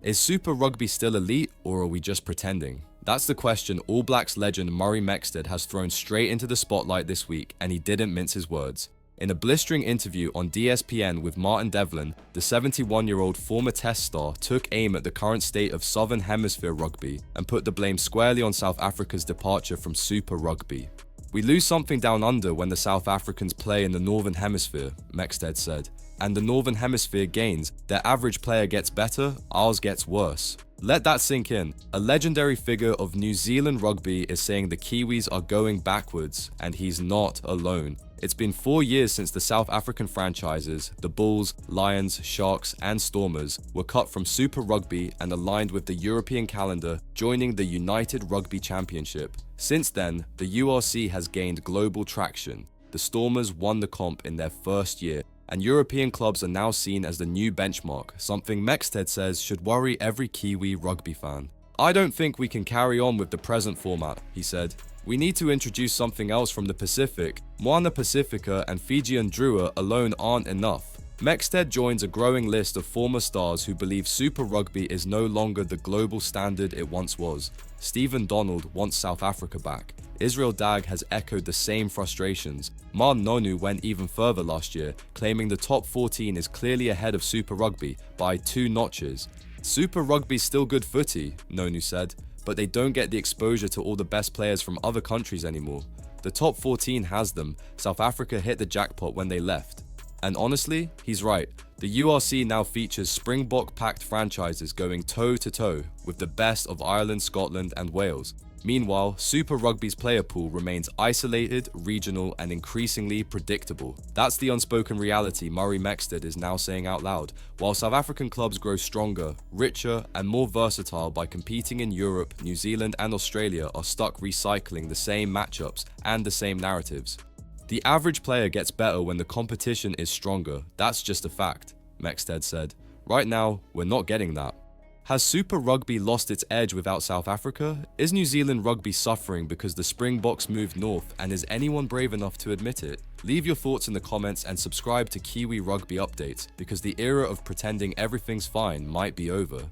Is Super Rugby still elite, or are we just pretending? That's the question All Blacks legend Murray Mexted has thrown straight into the spotlight this week, and he didn't mince his words. In a blistering interview on DSPN with Martin Devlin, the 71-year-old former Test star took aim at the current state of Southern Hemisphere rugby and put the blame squarely on South Africa's departure from Super Rugby. "We lose something down under when the South Africans play in the Northern Hemisphere," Mexted said. "And the Northern Hemisphere gains, their average player gets better, ours gets worse." Let that sink in. A legendary figure of New Zealand rugby is saying the Kiwis are going backwards, and he's not alone. It's been 4 years since the South African franchises, the Bulls, Lions, Sharks, and Stormers, were cut from Super Rugby and aligned with the European calendar, joining the United Rugby Championship. Since then, the URC has gained global traction. The Stormers won the comp in their first year, and European clubs are now seen as the new benchmark, something Mexted says should worry every Kiwi rugby fan. "I don't think we can carry on with the present format," he said. "We need to introduce something else from the Pacific. Moana Pacifica and Fijian Drua alone aren't enough." Mexted joins a growing list of former stars who believe Super Rugby is no longer the global standard it once was. Stephen Donald wants South Africa back. Israel Dag has echoed the same frustrations. Man Nonu went even further last year, claiming the top 14 is clearly ahead of Super Rugby by 2 notches. "Super Rugby's still good footy," Nonu said, "but they don't get the exposure to all the best players from other countries anymore. The top 14 has them. South Africa hit the jackpot when they left." And honestly, he's right. The URC now features Springbok-packed franchises going toe-to-toe with the best of Ireland, Scotland, and Wales. Meanwhile, Super Rugby's player pool remains isolated, regional, and increasingly predictable. That's the unspoken reality Murray Mexted is now saying out loud. While South African clubs grow stronger, richer, and more versatile by competing in Europe, New Zealand, and Australia are stuck recycling the same matchups and the same narratives. "The average player gets better when the competition is stronger. That's just a fact," Mexted said. "Right now, we're not getting that." Has Super Rugby lost its edge without South Africa? Is New Zealand rugby suffering because the Springboks moved north, and is anyone brave enough to admit it? Leave your thoughts in the comments and subscribe to Kiwi Rugby Updates, because the era of pretending everything's fine might be over.